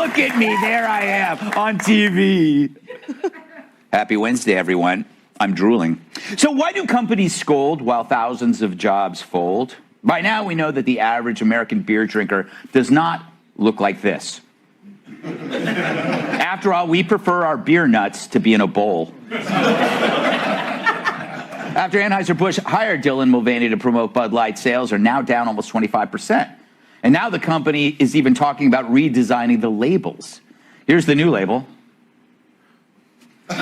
Look at me, there I am on TV. Happy Wednesday, everyone. I'm drooling. So why do companies scold while thousands of jobs fold? By now, we know that the average American beer drinker does not look like this. After all, we prefer our beer nuts to be in a bowl. After Anheuser-Busch hired Dylan Mulvaney to promote Bud Light, sales are now down almost 25%. And now the company is even talking about redesigning the labels. Here's the new label. And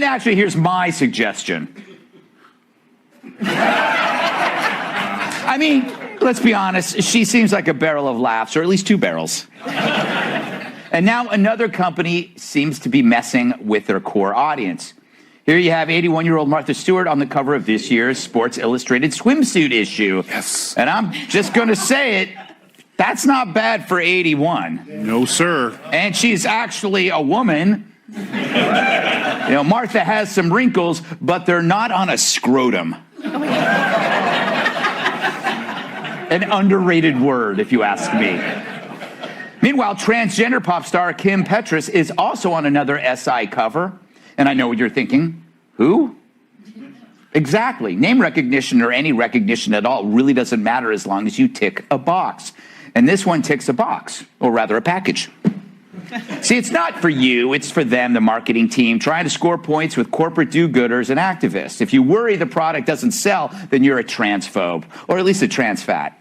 actually, here's my suggestion. I mean, let's be honest, she seems like a barrel of laughs, or at least two barrels. And now another company seems to be messing with their core audience. Here you have 81-year-old Martha Stewart on the cover of this year's Sports Illustrated swimsuit issue. Yes. And I'm just going to say it, that's not bad for 81. No, sir. And she's actually a woman. You know, Martha has some wrinkles, but they're not on a scrotum. An underrated word, if you ask me. Meanwhile, transgender pop star Kim Petras is also on another SI cover. And I know what you're thinking. Who? Exactly. Name recognition or any recognition at all really doesn't matter as long as you tick a box. And this one ticks a box, or rather a package. See, it's not for you, it's for them, the marketing team, trying to score points with corporate do-gooders and activists. If you worry the product doesn't sell, then you're a transphobe, or at least a trans fat.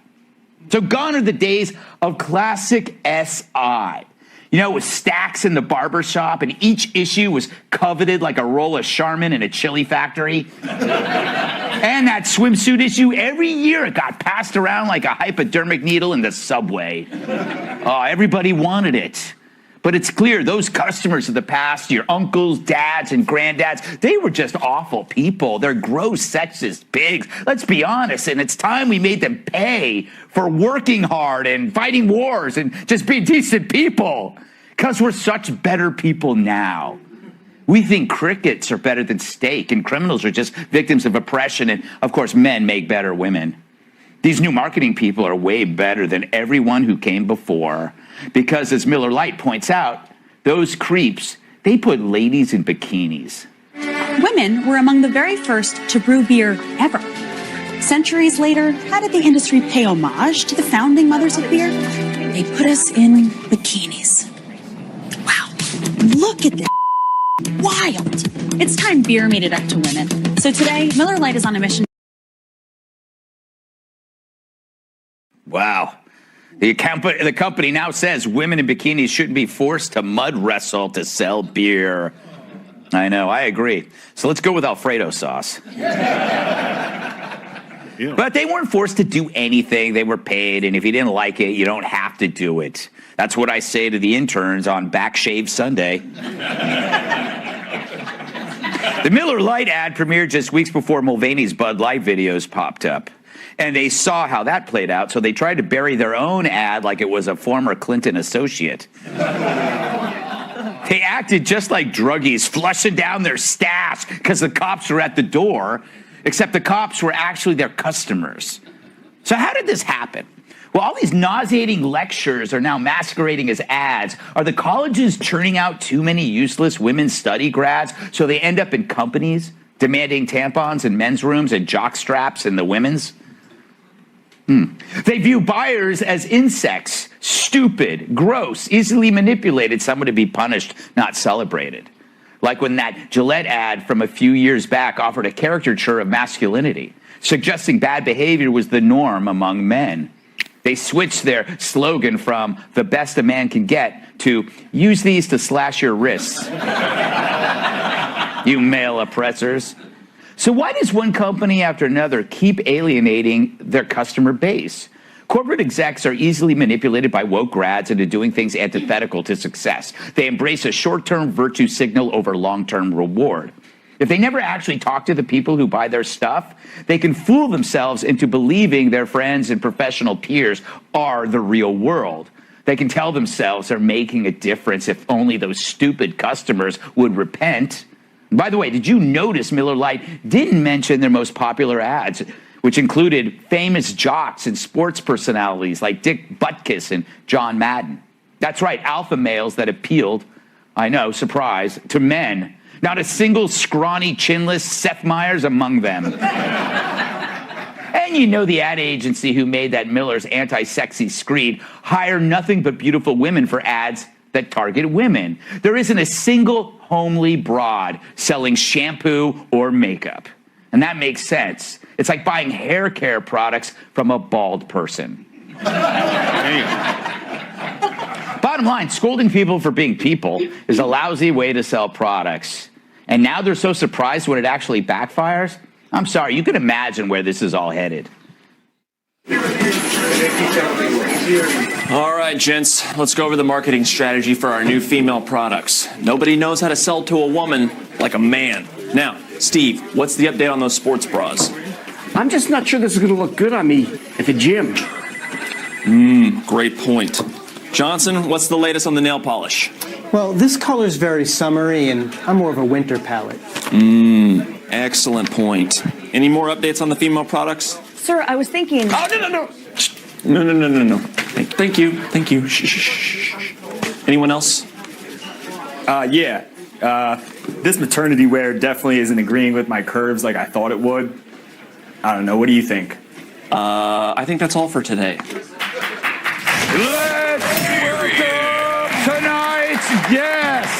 So gone are the days of classic SI. You know, with stacks in the barber shop, and each issue was coveted like a roll of Charmin in a chili factory. And that swimsuit issue, every year it got passed around like a hypodermic needle in the subway. Oh, everybody wanted it. But it's clear those customers of the past, your uncles, dads, and granddads, they were just awful people. They're gross, sexist pigs. Let's be honest. And it's time we made them pay for working hard and fighting wars and just being decent people. Because we're such better people now. We think crickets are better than steak, and criminals are just victims of oppression, and of course, men make better women. These new marketing people are way better than everyone who came before. Because as Miller Lite points out, those creeps, they put ladies in bikinis. Women were among the very first to brew beer ever. Centuries later, how did the industry pay homage to the founding mothers of beer? They put us in bikinis. Wow, look at this. Wild. It's time beer made it up to women. So today, Miller Lite is on a mission. Wow. The company now says women in bikinis shouldn't be forced to mud wrestle to sell beer. I know, I agree. So let's go with Alfredo sauce. Yeah. But they weren't forced to do anything. They were paid, and if you didn't like it, you don't have to do it. That's what I say to the interns on Back Shave Sunday. The Miller Lite ad premiered just weeks before Mulvaney's Bud Light videos popped up. And they saw how that played out, so they tried to bury their own ad like it was a former Clinton associate. They acted just like druggies, flushing down their stash because the cops were at the door, except the cops were actually their customers. So how did this happen? Well, all these nauseating lectures are now masquerading as ads. Are the colleges churning out too many useless women's study grads so they end up in companies demanding tampons in men's rooms and jock straps in the women's? They view buyers as insects, stupid, gross, easily manipulated, someone to be punished, not celebrated. Like when that Gillette ad from a few years back offered a caricature of masculinity, suggesting bad behavior was the norm among men. They switched their slogan from the best a man can get to use these to slash your wrists. You male oppressors. So why does one company after another keep alienating their customer base? Corporate execs are easily manipulated by woke grads into doing things antithetical to success. They embrace a short-term virtue signal over long-term reward. If they never actually talk to the people who buy their stuff, they can fool themselves into believing their friends and professional peers are the real world. They can tell themselves they're making a difference if only those stupid customers would repent. By the way, did you notice Miller Lite didn't mention their most popular ads, which included famous jocks and sports personalities like Dick Butkus and John Madden. That's right, alpha males that appealed, I know, surprise, to men. Not a single scrawny, chinless Seth Meyers among them. And you know the ad agency who made that Miller's anti-sexy screed hire nothing but beautiful women for ads that target women. There isn't a single homely broad selling shampoo or makeup. And that makes sense. It's like buying hair care products from a bald person. Bottom line, scolding people for being people is a lousy way to sell products. And now they're so surprised when it actually backfires. I'm sorry, you can imagine where this is all headed. All right, gents, let's go over the marketing strategy for our new female products. Nobody knows how to sell to a woman like a man. Now, Steve, what's the update on those sports bras? I'm just not sure this is going to look good on me at the gym. Great point. Johnson, what's the latest on the nail polish? Well, this color's very summery, and I'm more of a winter palette. Excellent point. Any more updates on the female products? Sir, I was thinking... Oh, no. Thank you. Shh. Anyone else? This maternity wear definitely isn't agreeing with my curves like I thought it would. I don't know. What do you think? I think that's all for today. Let's welcome tonight's guest.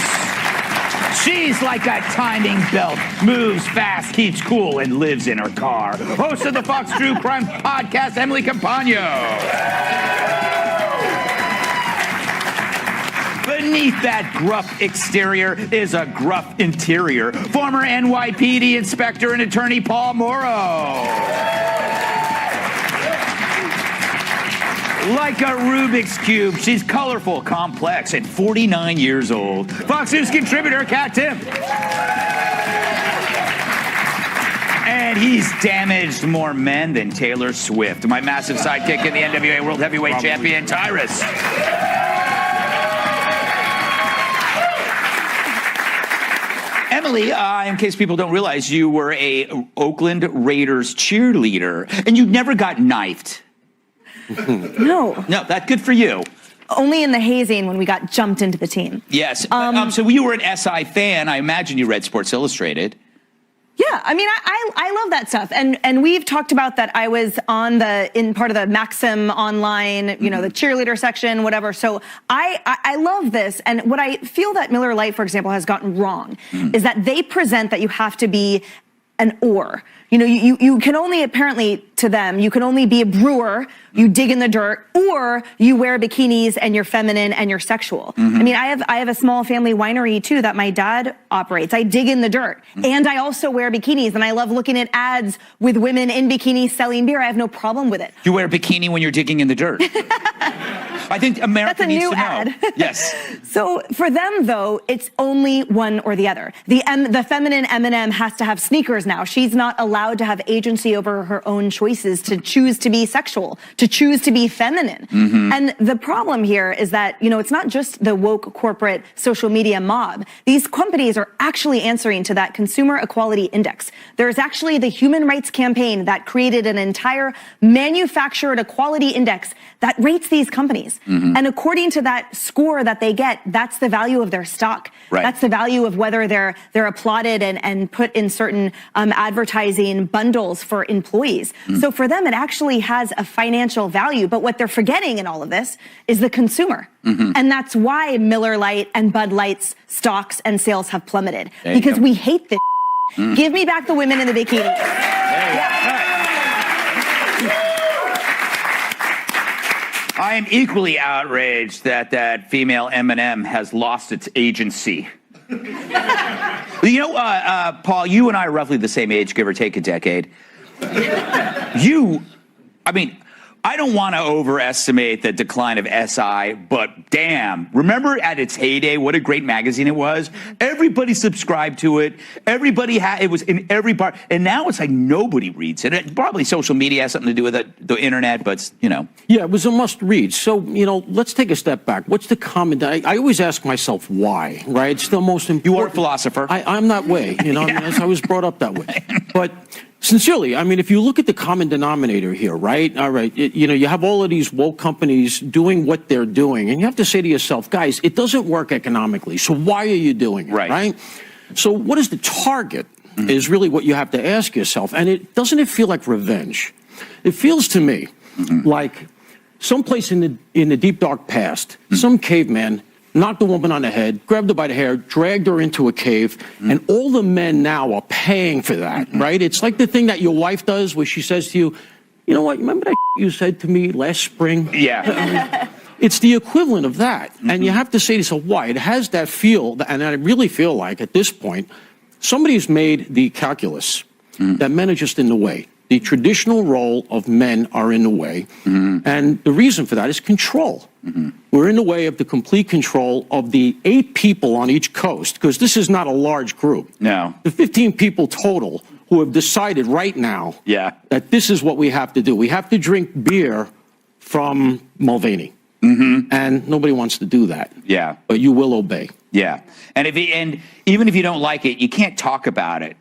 She's like a timing belt, moves fast, keeps cool, and lives in her car. Host of the Fox True Crime Podcast, Emily Campagno. Beneath that gruff exterior is a gruff interior. Former NYPD Inspector and Attorney Paul Morrow. Like a Rubik's Cube, she's colorful, complex, and 49 years old. Fox News contributor Kat Tim. And he's damaged more men than Taylor Swift. My massive sidekick in the NWA World Heavyweight Champion, Tyrus. Emily, in case people don't realize, you were a Oakland Raiders cheerleader, and you never got knifed. No, that's good for you. only in the hazing when we got jumped into the team. Yes. So you were an SI fan. I imagine you read Sports Illustrated. Yeah, I mean, I love that stuff, and we've talked about that. I was in part of the Maxim online, you know, the cheerleader section, whatever. So I love this, and what I feel that Miller Lite, for example, has gotten wrong is that they present that you have to be an or. You know, you can only, apparently to them, you can only be a brewer, you dig in the dirt, or you wear bikinis and you're feminine and you're sexual. I mean, I have a small family winery too that my dad operates. I dig in the dirt, and I also wear bikinis, and I love looking at ads with women in bikinis selling beer. I have no problem with it. You wear a bikini when you're digging in the dirt. I think America needs to know. That's a new ad. Yes. So for them, though, it's only one or the other. The feminine M&M has to have sneakers now. She's not allowed to have agency over her own choices to choose to be sexual, to choose to be feminine. And the problem here is that, you know, it's not just the woke corporate social media mob. These companies are actually answering to that Consumer Equality Index. There's actually the Human Rights Campaign that created an entire manufactured equality index that rates these companies. And according to that score that they get, that's the value of their stock. Right. That's the value of whether they're applauded and put in certain advertising bundles for employees. So for them, it actually has a financial value. But what they're forgetting in all of this is the consumer. And that's why Miller Lite and Bud Light's stocks and sales have plummeted. Because we hate this. Give me back the women in the bikinis. I am equally outraged that female M&M has lost its agency. You know, Paul, you and I are roughly the same age, give or take a decade. I don't want to overestimate the decline of SI, but damn, remember at its heyday, what a great magazine it was? Everybody subscribed to it. Everybody it was in every part. And now it's like nobody reads it. Probably social media has something to do with it, the internet, but, you know. Yeah, it was a must read. So, you know, let's take a step back. What's the common, I always ask myself why, right? It's the most important. You are a philosopher. I'm that way, you know, I was brought up that way. But Sincerely, I mean, if you look at the common denominator here, right? All right, you have all of these woke companies doing what they're doing, and you have to say to yourself, guys, it doesn't work economically, so why are you doing it, right? So what is the target is really what you have to ask yourself, and doesn't it feel like revenge? It feels to me like someplace in the deep, dark past, some caveman knocked a woman on the head, grabbed her by the hair, dragged her into a cave, and all the men now are paying for that, right? It's like the thing that your wife does where she says to you, you know what, remember that you said to me last spring? Yeah. It's the equivalent of that. And you have to say to yourself, why? It has that feel, and I really feel like at this point, somebody's made the calculus that men are just in the way. The traditional role of men are in the way. And the reason for that is control. We're in the way of the complete control of the 8 people on each coast, because this is not a large group. No. The 15 people total who have decided right now that this is what we have to do. We have to drink beer from Mulvaney. And nobody wants to do that. Yeah. But you will obey. Yeah. And even if you don't like it, you can't talk about it.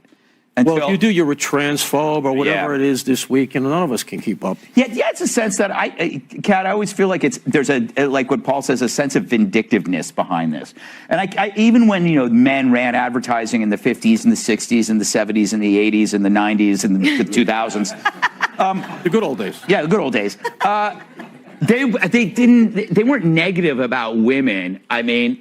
Well, if you do, you're a transphobe or whatever it is this week, and none of us can keep up. Yeah, it's a sense that Kat, I always feel like there's like what Paul says, a sense of vindictiveness behind this. And I even when men ran advertising in the 50s and the 60s and the 70s and the 80s and the 90s and the 2000s, the good old days. Yeah, the good old days. They weren't negative about women. I mean.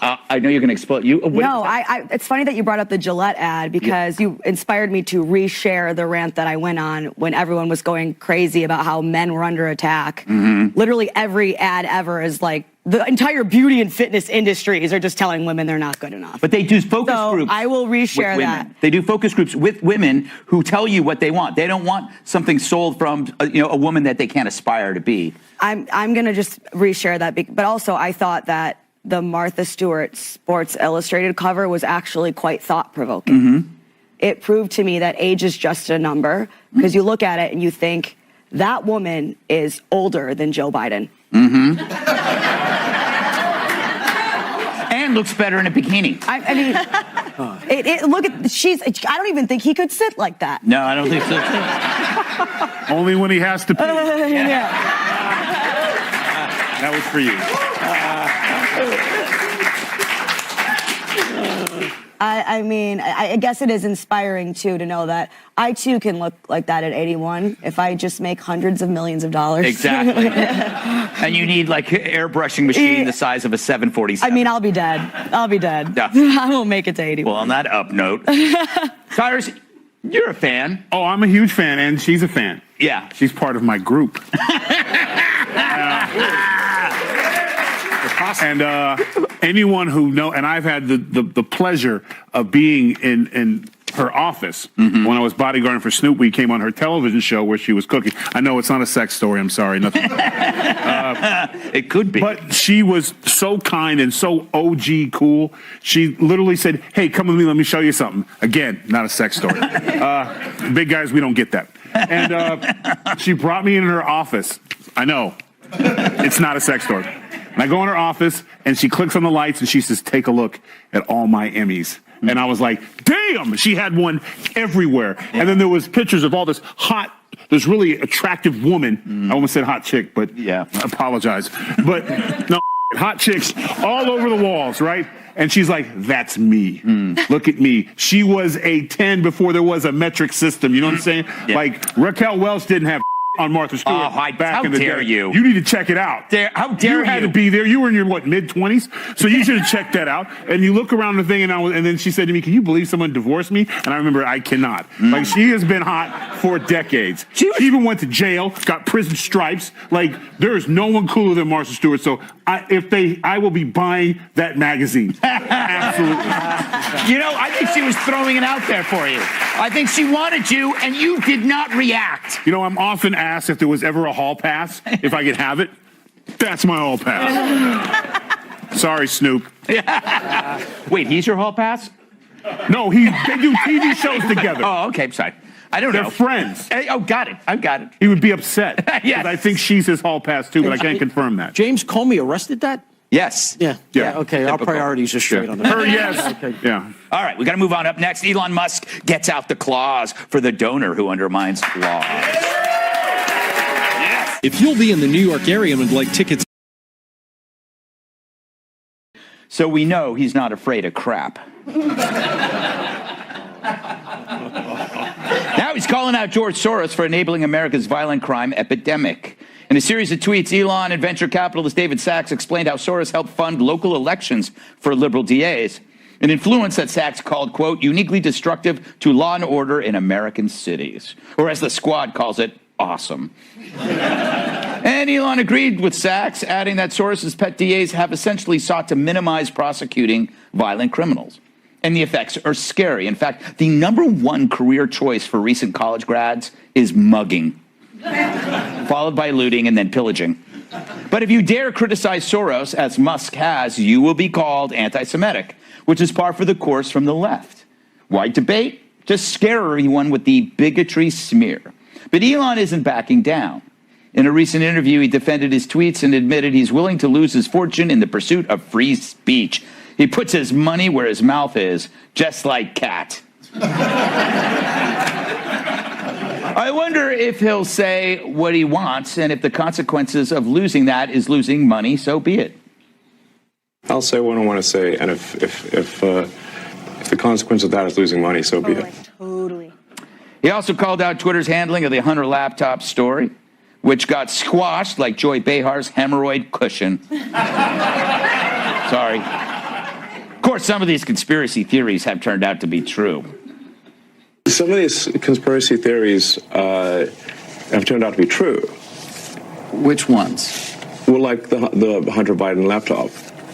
I know you're going to explode. No, it's funny that you brought up the Gillette ad because you inspired me to reshare the rant that I went on when everyone was going crazy about how men were under attack. Literally every ad ever is like, the entire beauty and fitness industries are just telling women they're not good enough. But they do focus groups. I will reshare that. They do focus groups with women who tell you what they want. They don't want something sold from a woman that they can't aspire to be. I'm going to just reshare that. But also, I thought that the Martha Stewart Sports Illustrated cover was actually quite thought-provoking. It proved to me that age is just a number, because you look at it and you think, that woman is older than Joe Biden. And looks better in a bikini. I mean, look at, I don't even think he could sit like that. No, I don't think so. Only when he has to pee. That was for you. I mean, I guess it is inspiring, too, to know that I, too, can look like that at 81 if I just make hundreds of millions of dollars. Exactly. And you need, like, an airbrushing machine the size of a 747. I mean, I'll be dead. I'll be dead. Yeah. I won't make it to 81. Well, on that up note, Cyrus, you're a fan. Oh, I'm a huge fan, and she's a fan. Yeah. She's part of my group. And anyone who and I've had the pleasure of being in her office when I was bodyguarding for Snoop. We came on her television show where she was cooking. I know it's not a sex story. I'm sorry. Nothing. It could be. But she was so kind and so OG cool. She literally said, "Hey, come with me. Let me show you something." Again, not a sex story. Big guys, we don't get that. And she brought me in her office. I know. It's not a sex story. And I go in her office, and she clicks on the lights, and she says, "Take a look at all my Emmys." And I was like, damn, she had one everywhere. And then there was pictures of all this this really attractive woman. I almost said hot chick, but I apologize. But no, hot chicks all over the walls, right? And she's like, "That's me. Look at me." She was a 10 before there was a metric system. You know what I'm saying? Like, Raquel Welch didn't have on Martha Stewart back in the day. How dare you? You need to check it out. How dare you? You had to be there. You were in your, mid-20s? So you should have checked that out. And you look around the thing, and then she said to me, "Can you believe someone divorced me?" And I remember, I cannot. Like, she has been hot for decades. She even went to jail, got prison stripes. Like, there is no one cooler than Martha Stewart. So I will be buying that magazine. Absolutely. I think she was throwing it out there for you. I think she wanted you, and you did not react. I'm often asked if there was ever a hall pass, if I could have it. That's my hall pass. Sorry, Snoop. Wait, he's your hall pass? No, they do TV shows together. Oh, okay, sorry. I don't know. They're friends. Oh, got it. I've got it. He would be upset. Yes. I think she's his hall pass, too, but I can't confirm that. James Comey arrested that? Yes. Yeah. Okay. Our Typical. priorities are straight on the. Yes. Okay. Yeah. All right, we got to move on. Up next, Elon Musk gets out the claws for the donor who undermines laws. If you'll be in the New York area and would like tickets. So we know he's not afraid of crap. Now he's calling out George Soros for enabling America's violent crime epidemic. In a series of tweets, Elon and venture capitalist David Sachs explained how Soros helped fund local elections for liberal DAs, an influence that Sachs called, quote, uniquely destructive to law and order in American cities. Or as the Squad calls it, awesome. And Elon agreed with Sachs, adding that Soros's pet DAs have essentially sought to minimize prosecuting violent criminals. And the effects are scary. In fact, the #1 career choice for recent college grads is mugging, followed by looting and then pillaging. But if you dare criticize Soros, as Musk has, you will be called anti-Semitic, which is par for the course from the left. Why debate? Just scare everyone with the bigotry smear. But Elon isn't backing down. In a recent interview, he defended his tweets and admitted he's willing to lose his fortune in the pursuit of free speech. He puts his money where his mouth is, just like Cat. I wonder if he'll say what he wants, and if the consequences of losing that is losing money, so be it. I'll say what I want to say, and if the consequence of that is losing money, so be it. Totally. He also called out Twitter's handling of the Hunter laptop story, which got squashed like Joy Behar's hemorrhoid cushion. Sorry. Of course, some of these conspiracy theories have turned out to be true. Some of these conspiracy theories have turned out to be true. Which ones? Well, like the Hunter Biden laptop.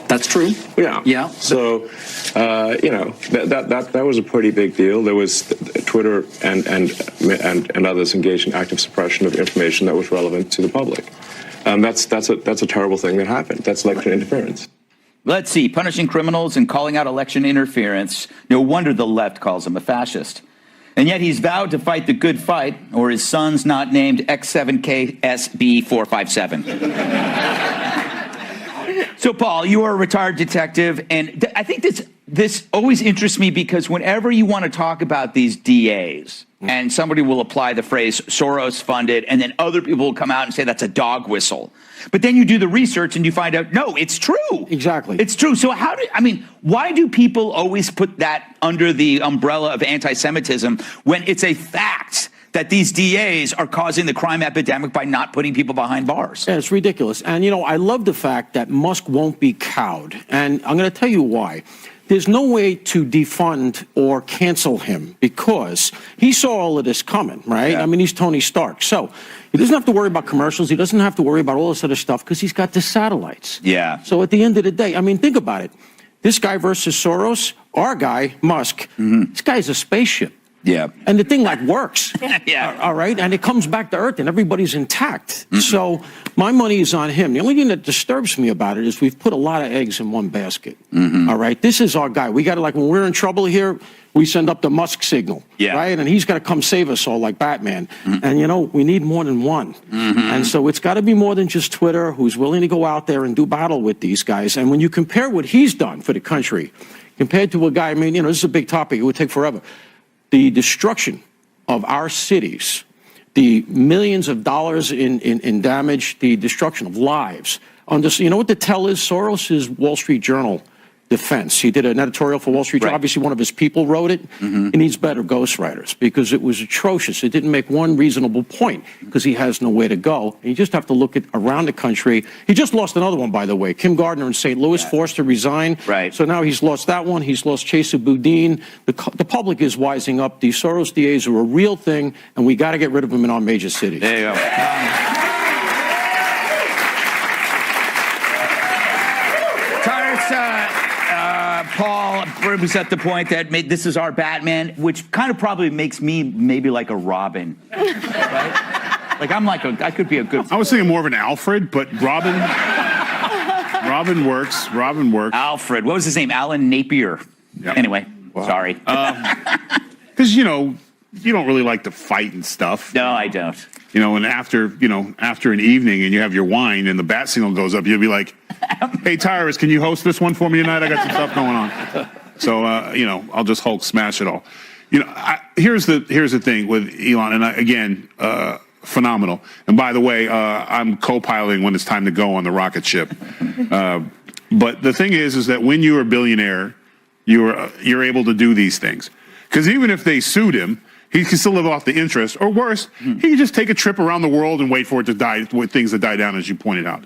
That's true. Yeah. Yeah. So, that was a pretty big deal. There was Twitter and others engaged in active suppression of information that was relevant to the public. That's a terrible thing that happened. That's election interference. Let's see, punishing criminals and calling out election interference. No wonder the left calls him a fascist. And yet he's vowed to fight the good fight, or his son's not named X7KSB457. So, Paul, you are a retired detective, and I think this always interests me because whenever you want to talk about these DAs, and somebody will apply the phrase Soros funded, and then other people will come out and say that's a dog whistle. But then you do the research and you find out, no, it's true. Exactly. It's true. So why do people always put that under the umbrella of anti-Semitism when it's a fact that these DAs are causing the crime epidemic by not putting people behind bars? Yeah, it's ridiculous. And, I love the fact that Musk won't be cowed. And I'm going to tell you why. There's no way to defund or cancel him because he saw all of this coming, right? Yeah. I mean, he's Tony Stark. So he doesn't have to worry about commercials. He doesn't have to worry about all this other stuff because he's got the satellites. Yeah. So at the end of the day, I mean, think about it. This guy versus Soros, our guy, Musk, this guy's a spaceship. Yeah. And the thing works. Yeah. All right. And it comes back to earth and everybody's intact. So my money is on him. The only thing that disturbs me about it is we've put a lot of eggs in one basket. All right. This is our guy. We got to, when we're in trouble here, we send up the Musk signal. Yeah. Right. And he's got to come save us all like Batman. And, we need more than one. And so it's got to be more than just Twitter, who's willing to go out there and do battle with these guys. And when you compare what he's done for the country compared to a guy, I mean, this is a big topic. It would take forever. The destruction of our cities, the millions of dollars in damage, the destruction of lives. You know what the tell is? Soros is Wall Street Journal defense. He did an editorial for Wall Street Journal. Obviously, one of his people wrote it. He needs better ghostwriters because it was atrocious. It didn't make one reasonable point because he has nowhere to go. And you just have to look at around the country. He just lost another one, by the way. Kim Gardner in St. Louis forced to resign. Right. So now he's lost that one. He's lost Chesa Boudin. The public is wising up. The Soros DAs are a real thing, and we got to get rid of them in our major cities. There you go. Paul brings up the point that this is our Batman, which kind of probably makes me maybe like a Robin, right? Like I could be a good. I was thinking more of an Alfred, but Robin. Robin works. Alfred. What was his name? Alan Napier. Yep. Anyway, sorry. Because you don't really like to fight and stuff. No, I don't. You know, and after an evening and you have your wine and the bat signal goes up, you'll be like, hey, Tyrus, can you host this one for me tonight? I got some stuff going on. So, I'll just Hulk smash it all. Here's the thing with Elon, and phenomenal. And by the way, I'm co-piloting when it's time to go on the rocket ship. But the thing is that when you're a billionaire, you're able to do these things. Because even if they sued him, he can still live off the interest, or worse, he can just take a trip around the world and wait for it to die, with things to die down, as you pointed out.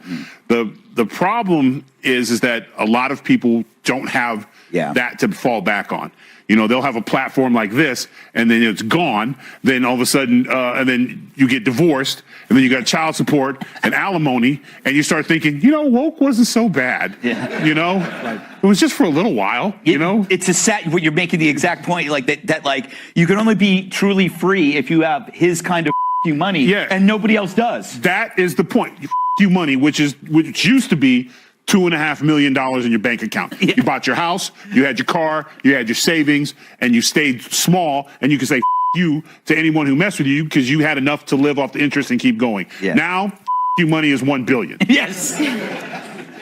The problem is that a lot of people don't have that to fall back on. They'll have a platform like this, and then it's gone. Then all of a sudden, and then you get divorced, and then you got child support and alimony, and you start thinking, woke wasn't so bad. Yeah. It was just for a little while. It's a sad. You're making the exact point, like that. Like you can only be truly free if you have his kind of you money, and nobody else does. That is the point. You money, which used to be $2.5 million in your bank account. Yeah. You bought your house, you had your car, you had your savings, and you stayed small, and you can say you to anyone who messed with you because you had enough to live off the interest and keep going. Yeah. Now, you money is $1 billion. Yes.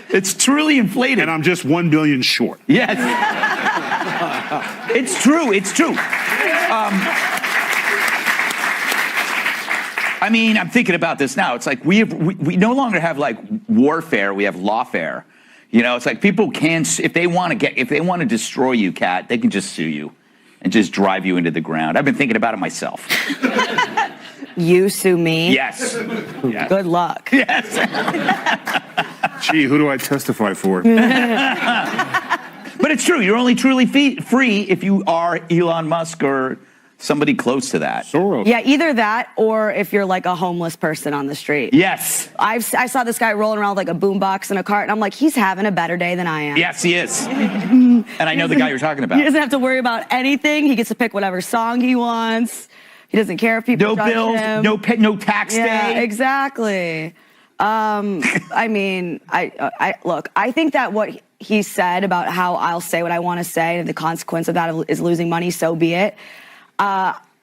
It's truly inflated. And I'm just $1 billion short. Yes. It's true. It's true. I'm thinking about this now. It's like we no longer have like warfare. We have lawfare. It's like people can, if they want to destroy you, Kat, they can just sue you and just drive you into the ground. I've been thinking about it myself. You sue me? Yes. Good luck. Yes. Gee, who do I testify for? But it's true. You're only truly free if you are Elon Musk or somebody close to that. Soros. Yeah, either that or if you're like a homeless person on the street. Yes. I saw this guy rolling around with like a boombox in a cart, and I'm like, he's having a better day than I am. Yes, he is. And I know the guy you're talking about. He doesn't have to worry about anything. He gets to pick whatever song he wants. He doesn't care if people judge bills, him. no tax day. Yeah, exactly. Look, I think that what he said about how I'll say what I want to say, and the consequence of that is losing money, so be it.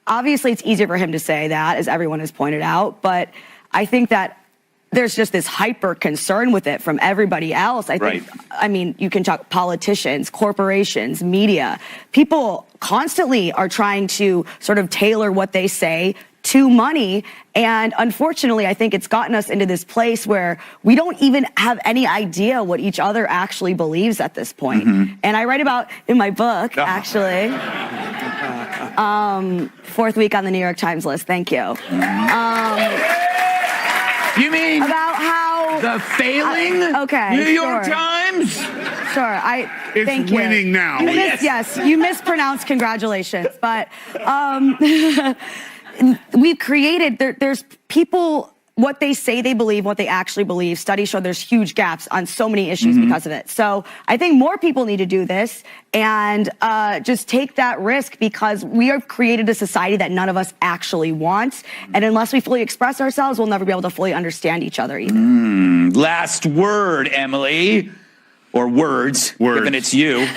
Obviously, it's easier for him to say that, as everyone has pointed out, but I think that there's just this hyper concern with it from everybody else. I think, you can talk politicians, corporations, media. People constantly are trying to sort of tailor what they say to money. And unfortunately, I think it's gotten us into this place where we don't even have any idea what each other actually believes at this point. And I write about in my book, actually, fourth week on the New York Times list. Thank you. You mean about how the failing New York Times? Sure, it's winning now. Yes, you mispronounced congratulations, but we've created, there's people, what they say they believe, what they actually believe. Studies show there's huge gaps on so many issues because of it. So I think more people need to do this and just take that risk, because we have created a society that none of us actually want. And unless we fully express ourselves, we'll never be able to fully understand each other either. Last word, Emily, or words. Given it's you.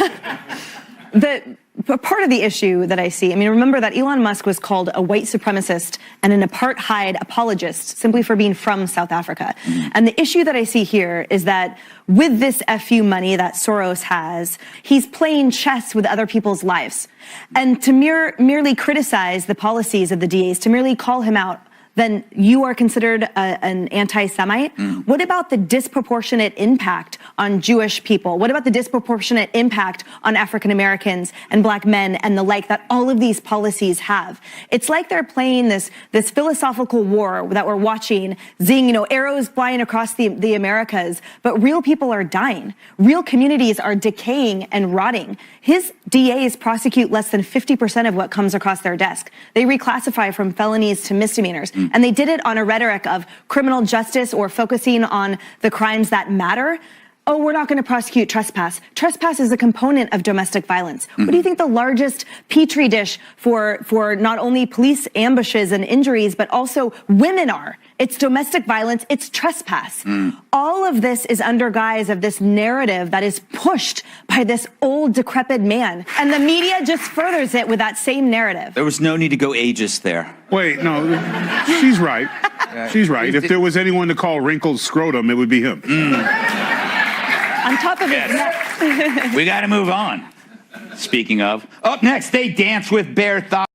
Part of the issue that I see, remember that Elon Musk was called a white supremacist and an apartheid apologist simply for being from South Africa. And the issue that I see here is that with this FU money that Soros has, he's playing chess with other people's lives. And to merely criticize the policies of the DAs, to merely call him out, then you are considered an anti-Semite? What about the disproportionate impact on Jewish people? What about the disproportionate impact on African Americans and black men and the like that all of these policies have? It's like they're playing this philosophical war that we're watching, seeing, arrows flying across the Americas, but real people are dying. Real communities are decaying and rotting. His DAs prosecute less than 50% of what comes across their desk. They reclassify from felonies to misdemeanors. And they did it on a rhetoric of criminal justice or focusing on the crimes that matter. oh, we're not going to prosecute trespass. Trespass is a component of domestic violence. What do you think the largest petri dish for not only police ambushes and injuries, but also women are? It's domestic violence, it's trespass. All of this is under guise of this narrative that is pushed by this old, decrepit man. And the media just furthers it with that same narrative. There was no need to go ageist there. Wait, no, she's right. She's right. If there was anyone to call wrinkled scrotum, it would be him. On top of it, We got to move on. Speaking of, up next, they dance with bare thighs.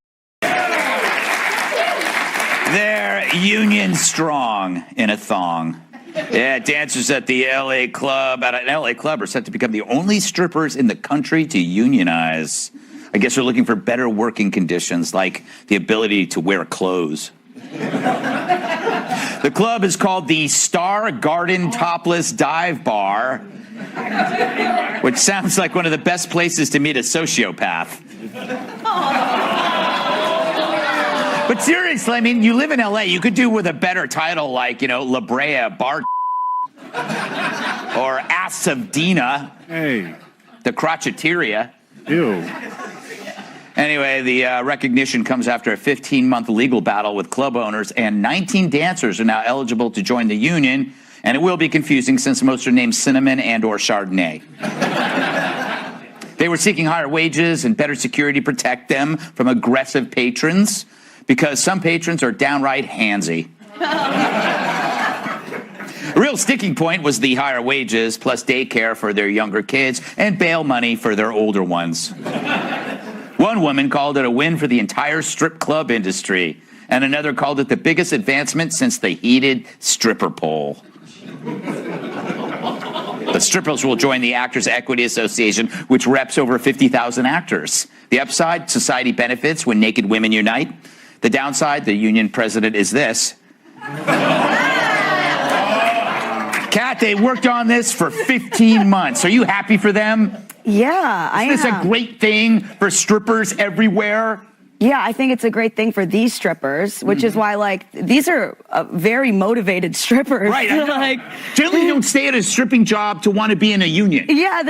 They're union strong in a thong. Yeah, dancers at the LA club, at an LA club, are set to become the only strippers in the country to unionize. I guess they're looking for better working conditions, like the ability to wear clothes. The club is called the Star Garden Topless Dive Bar, which sounds like one of the best places to meet a sociopath. But seriously, I mean, you live in LA, you could do with a better title like, La Brea Bar or Ass of Dina. Hey. The Crotcheteria. Ew. Anyway, the recognition comes after a 15-month legal battle with club owners, and 19 dancers are now eligible to join the union, and it will be confusing since most are named Cinnamon and or Chardonnay. They were seeking higher wages and better security to protect them from aggressive patrons, because some patrons are downright handsy. A real sticking point was the higher wages, plus daycare for their younger kids, and bail money for their older ones. One woman called it a win for the entire strip club industry, and another called it the biggest advancement since the heated stripper pole. The strippers will join the Actors Equity Association, which reps over 50,000 actors. The upside, society benefits when naked women unite. The downside, the union president, is this. Kat, they worked on this for 15 months. Are you happy for them? Yeah, I am. Is this a great thing for strippers everywhere? Yeah, I think it's a great thing for these strippers, which is why, these are very motivated strippers. Right, I know. Generally, don't stay at a stripping job to want to be in a union. Yeah,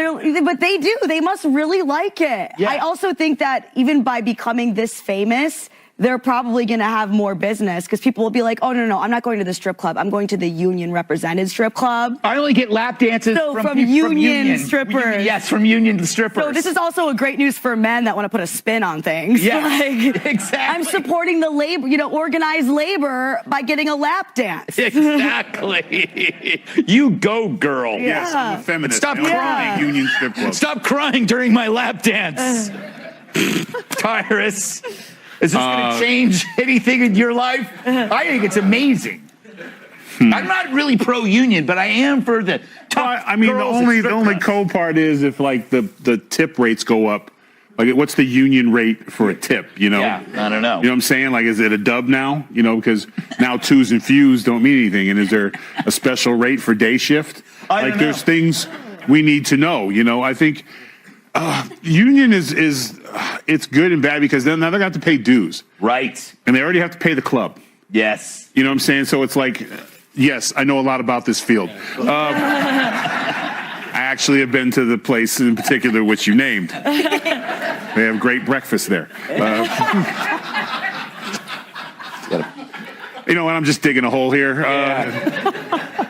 but they do. They must really like it. Yeah. I also think that even by becoming this famous, they're probably going to have more business because people will be like, oh, no, I'm not going to the strip club. I'm going to the union-represented strip club. I only get lap dances from union strippers. Yes, from union strippers. So this is also a great news for men that want to put a spin on things. Yeah, exactly. I'm supporting the labor, organized labor by getting a lap dance. Exactly. You go, girl. Yeah. Yes, I'm a feminist. Stop crying. Union strip club. Stop crying during my lap dance. Tyrus. Is this going to change anything in your life? I think it's amazing. I'm not really pro-union, but I am for the tough girls the only cold part is if the tip rates go up. What's the union rate for a tip? Yeah, I don't know. You know what I'm saying? Is it a dub now? Because now twos and fews don't mean anything. And is there a special rate for day shift? I don't know. There's things we need to know. I think. Union is it's good and bad because now they're going to have to pay dues. Right. And they already have to pay the club. Yes. You know what I'm saying? So it's yes, I know a lot about this field. I actually have been to the place in particular which you named. They have great breakfast there. And I'm just digging a hole here.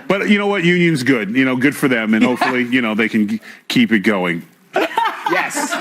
But you know what? Union's good. Good for them. And hopefully, they can keep it going. Yes.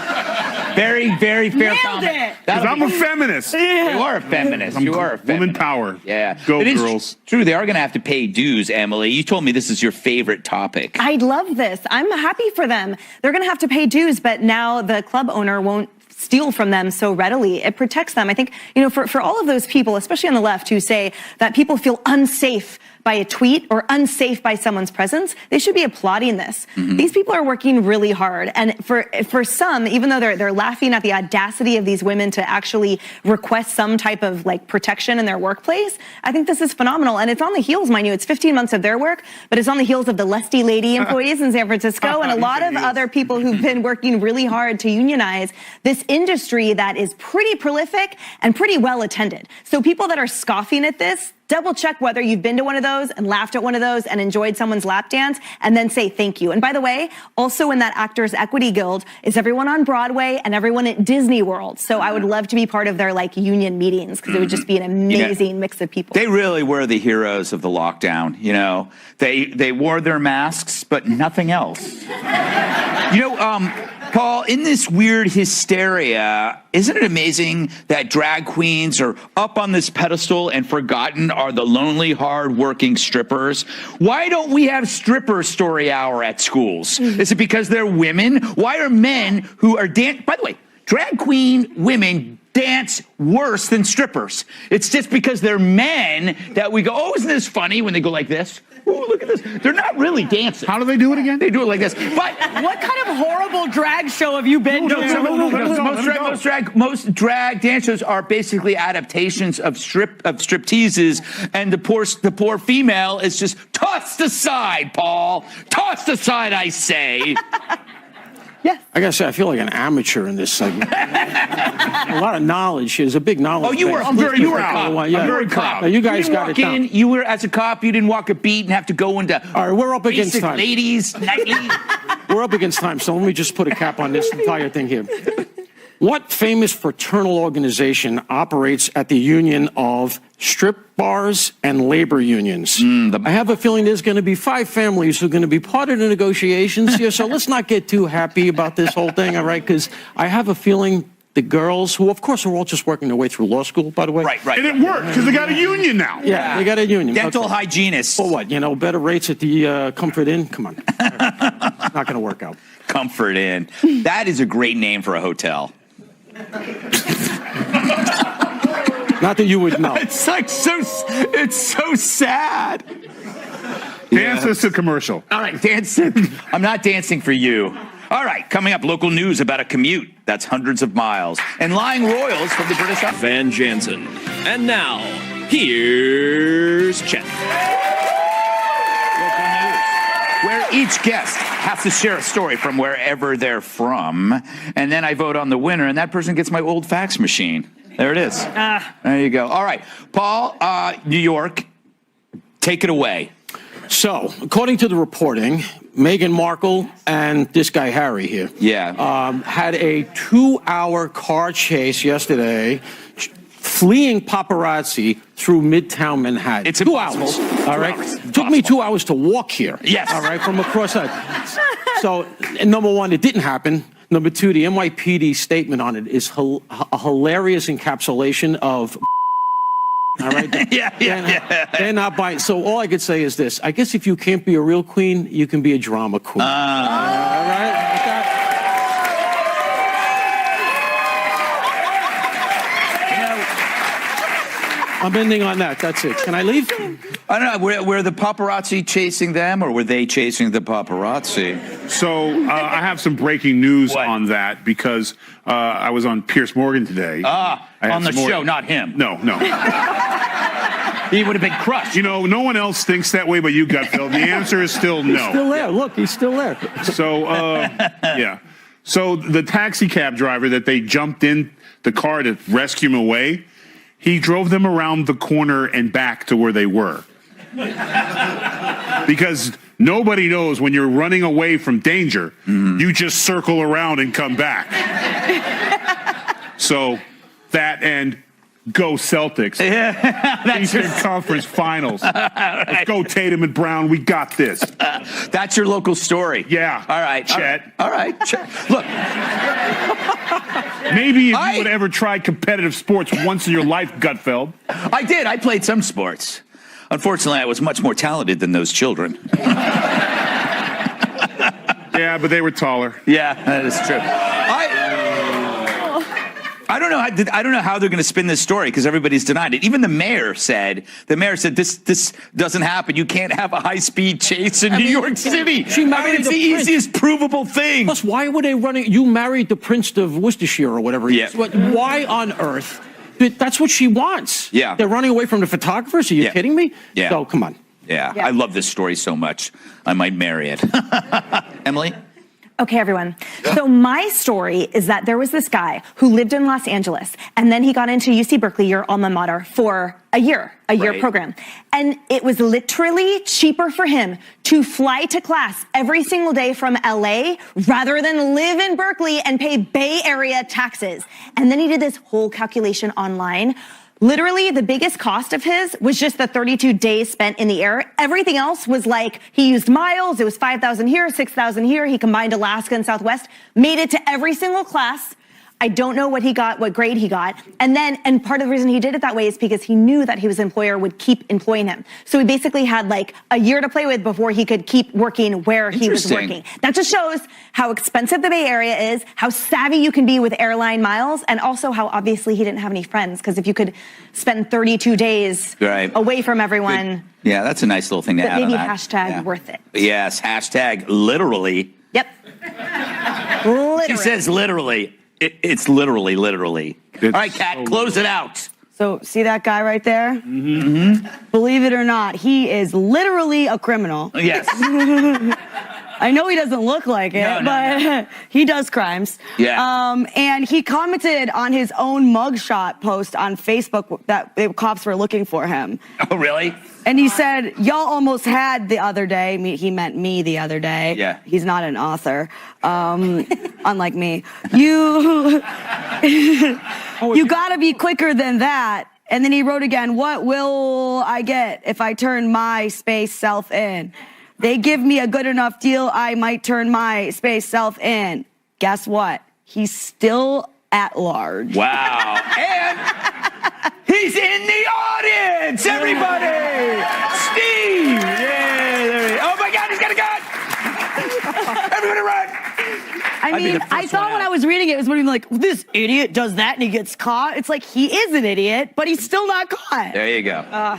Very, very fair Nailed comment. it. Because I'm a feminist. You are a feminist. You are a feminist. Woman power. Yeah. Go, It is girls. True, they are going to have to pay dues, Emily. You told me this is your favorite topic. I love this. I'm happy for them. They're going to have to pay dues, but now the club owner won't steal from them so readily. It protects them. I think, for all of those people, especially on the left, who say that people feel unsafe by a tweet or unsafe by someone's presence, they should be applauding this. Mm-hmm. These people are working really hard. And for some, even though they're laughing at the audacity of these women to actually request some type of protection in their workplace, I think this is phenomenal. And it's on the heels, mind you, it's 15 months of their work, but it's on the heels of the Lusty Lady employees in San Francisco and a lot of other people who've been working really hard to unionize this industry that is pretty prolific and pretty well attended. So people that are scoffing at this, double check whether you've been to one of those and laughed at one of those and enjoyed someone's lap dance, and then say thank you. And by the way, also in that Actors Equity Guild is everyone on Broadway and everyone at Disney World. So I would love to be part of their like union meetings because it would just be an amazing mix of people. They really were the heroes of the lockdown. You know, they wore their masks, but nothing else. You know, Paul, in this weird hysteria, isn't it amazing that drag queens are up on this pedestal and forgotten are the lonely, hard-working strippers? Why don't we have stripper story hour at schools? Is it because they're women? Why are men who are by the way, drag queen women dance worse than strippers. It's just because they're men that we go, oh, isn't this funny when they go like this? Oh, look at this. They're not really dancing. How do they do it again? They do it like this. But what kind of horrible drag show have you been to? Most drag dance shows are basically adaptations of stripteases, and the poor female is just tossed aside, Paul. Tossed aside, I say. Yes. I gotta say, I feel like an amateur in this segment. A lot of knowledge. There's a big knowledge. Oh, you were. You were out. Yeah. I'm very proud. You guys got it down. You were as a cop. You didn't walk a beat and have to go into. All right, we're up against time. Ladies, nightly. We're up against time, so let me just put a cap on this entire thing here. What famous fraternal organization operates at the union of strip bars and labor unions? I have a feeling there's going to be 5 families who are going to be part of the negotiations here, so let's not get too happy about this whole thing, all right? Because I have a feeling the girls, who of course are all just working their way through law school, by the way. Right. And it worked because they got a union now. Yeah, they got a union. Dental hygienists. For what? You know, better rates at the Comfort Inn? Come on. It's not going to work out. Comfort Inn. That is a great name for a hotel. Not that you would know. It's like it's so sad. Dance us to commercial. All right, dancing. I'm not dancing for you. All right, coming up, local news about a commute that's hundreds of miles and lying royals from the British Isles. Van Jansen. And now, here's Chet. Where each guest has to share a story from wherever they're from, and then I vote on the winner, and that person gets my old fax machine. There it is. There you go. All right, Paul, New York, take it away. So, according to the reporting, Meghan Markle and this guy Harry here had a 2-hour car chase yesterday, fleeing paparazzi through Midtown Manhattan. It's 2 hours. All right. Took me 2 hours to walk here. Yes. All right, from across that. So, number one, it didn't happen. Number two, the NYPD statement on it is a hilarious encapsulation of. All right. They're not buying. So all I could say is this: I guess if you can't be a real queen, you can be a drama queen. All right. I'm ending on that. That's it. Can I leave? I don't know. Were the paparazzi chasing them, or were they chasing the paparazzi? So I have some breaking news on that because I was on Piers Morgan today. On the show, not him. No. He would have been crushed. You know, no one else thinks that way but you, Gutfeld. The answer is still no. He's still there. Look, he's still there. So, yeah. So the taxi cab driver that they jumped in the car to rescue him away, he drove them around the corner and back to where they were. Because nobody knows when you're running away from danger, you just circle around and come back. So that and go Celtics. Eastern Conference Finals. Right. Let's go Tatum and Brown. We got this. That's your local story. Yeah. All right, Chet. All right. Look. Maybe if you would ever try competitive sports once in your life, Gutfeld. I did. I played some sports. Unfortunately, I was much more talented than those children. Yeah, but they were taller. Yeah, that is true. I don't know how they're going to spin this story because everybody's denied it. Even the mayor said this doesn't happen. You can't have a high-speed chase in New York City. It's the easiest provable thing. Plus, why were they running? You married the Prince of Worcestershire or whatever. Yeah. Why on earth? That's what she wants. Yeah. They're running away from the photographers. Are you kidding me? Yeah. So come on. Yeah. I love this story so much. I might marry it. Emily? Okay, everyone. So my story is that there was this guy who lived in Los Angeles, and then he got into UC Berkeley, your alma mater, for a year program. And it was literally cheaper for him to fly to class every single day from LA rather than live in Berkeley and pay Bay Area taxes. And then he did this whole calculation online. Literally, the biggest cost of his was just the 32 days spent in the air. Everything else was like, he used miles, it was 5,000 here, 6,000 here. He combined Alaska and Southwest, made it to every single class. I don't know what he got, what grade he got. And part of the reason he did it that way is because he knew that his employer would keep employing him. So he basically had like a year to play with before he could keep working where he was working. That just shows how expensive the Bay Area is, how savvy you can be with airline miles, and also how obviously he didn't have any friends. Because if you could spend 32 days away from everyone. Yeah, that's a nice little thing to add on maybe that. hashtag worth it. Yes, hashtag literally. Yep. Literally. She says literally. It's literally. All right, Kat, close it out. So, see that guy right there? Mm-hmm. Believe it or not, he is literally a criminal. Yes. I know he doesn't look like it, but he does crimes. Yeah. And he commented on his own mugshot post on Facebook that the cops were looking for him. Oh, really? And he said, y'all almost had the other day. He meant me the other day. Yeah. He's not an author, unlike me. You gotta be quicker than that. And then he wrote again, what will I get if I turn my space self in? They give me a good enough deal, I might turn my space self in. Guess what? He's still at large. Wow. And he's in the audience, everybody! Steve! Yeah, oh my God, he's got a gun! Everybody run! I mean, I thought when I was reading it was when he was like, this idiot does that and he gets caught. It's like, he is an idiot, but he's still not caught. There you go.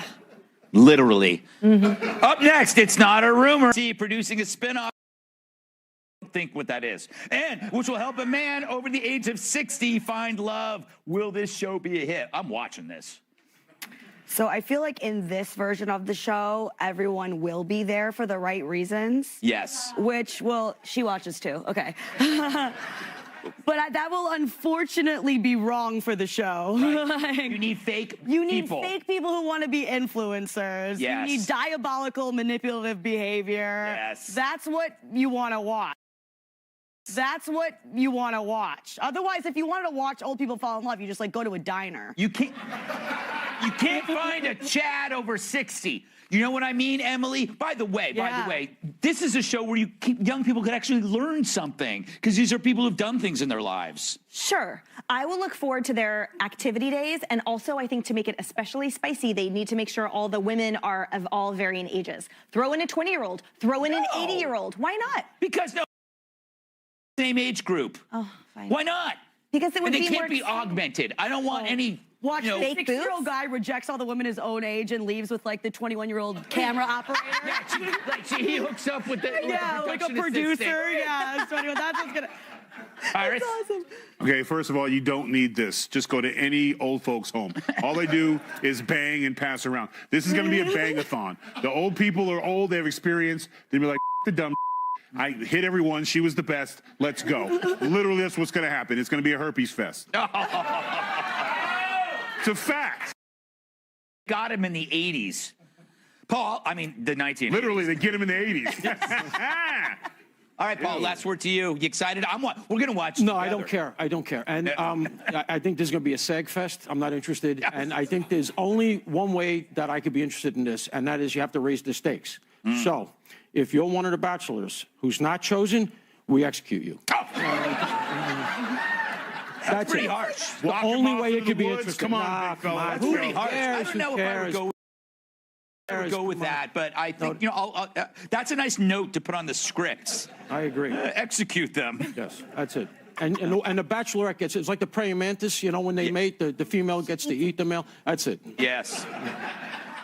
Literally. Mm-hmm. Up next, it's not a rumor. See, producing a spinoff. Think what that is, and which will help a man over the age of 60 find love. Will this show be a hit? I'm watching this. So I feel like in this version of the show, everyone will be there for the right reasons. Yes. Which, well, she watches too. Okay. But that will unfortunately be wrong for the show. Right. You need fake people. You need fake people who want to be influencers. Yes. You need diabolical, manipulative behavior. Yes. That's what you want to watch. That's what you want to watch. Otherwise, if you wanted to watch old people fall in love, you just like go to a diner. You can't find a Chad over 60. You know what I mean, Emily? By the way, this is a show where young people could actually learn something because these are people who've done things in their lives. Sure. I will look forward to their activity days. And also, I think to make it especially spicy, they need to make sure all the women are of all varying ages. Throw in a 20-year-old. Throw in an 80-year-old. Why not? Because same age group. Oh, fine. Why not? Because it would and be they can't more be augmented. I don't want any. Watch you know, a 60-year-old guy rejects all the women his own age and leaves with like the 21-year-old camera operator. He hooks up with the like a producer. Yeah, so anyway, that's what's gonna. Iris. That's awesome. Okay, first of all, you don't need this. Just go to any old folks' home. All they do is bang and pass around. This is going to be a bang-a-thon. The old people are old. They have experience. They'll be like, the dumb. I hit everyone. She was the best. Let's go. Literally, that's what's going to happen. It's going to be a herpes fest. It's a fact. Got him in the 80s. Paul, I mean, the 1980s. Literally, they get him in the 80s. All right, Paul, last word to you. You excited? We're going to watch No, together. I don't care. I don't care. And I think there's going to be a SAG fest. I'm not interested. Yes. And I think there's only one way that I could be interested in this, and that is you have to raise the stakes. So if you're one of the bachelors who's not chosen, we execute you. That's pretty harsh. The only way it could be interesting. Come on, big fella. That's pretty harsh. I don't know if I would go with that, but I think, that's a nice note to put on the scripts. I agree. Execute them. Yes, that's it. And the bachelorette gets, it's like the praying mantis, when they mate, the female gets to eat the male. That's it. Yes.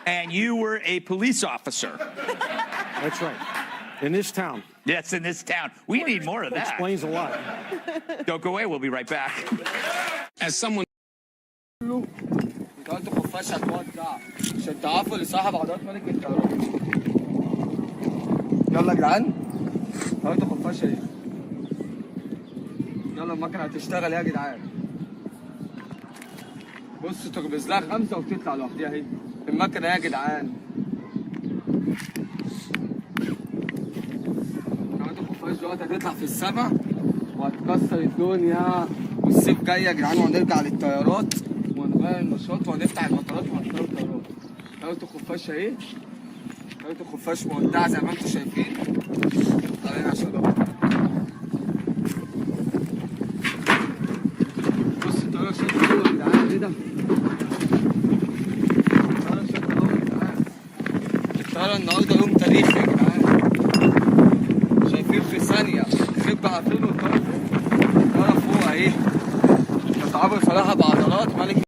And you were a police officer. That's right. In this town. Yes, in this town. We need more of that. Explains a lot. Don't go away. We'll be right back. As someone قلت خفاش هتودع عشان تعرفوا اللي صاحب عضلات ملك الكهرباء. يلا يا جدعان قلت خفاش ايه يلا المكنه هتشتغل يا جدعان. بص تخبز لها 5 وتطلع لوحدها اهي المكنه يا جدعان. كمان الخفاش دلوقتي هتطلع في السما وهتكسر الدنيا. والصيف جاي يا جدعان وهنرجع للطيارات ونغير النشاط وهنفتح المطارات وهنطير الطيارات. طيارة الخفاش اهي. طيارة الخفاش مودعة زي ما انتم شايفين. طالعين عشان ده. بص الطيارة شكلها حلو يا جدعان. ايه ده؟ الطيارة شكلها حلو يا جدعان. الطيارة النهارده يوم تاريخي يا جدعان. شايفين في ثانية خبة عارفين الطيارة فوق. الطيارة فوق اهي. كانت عبر صراحة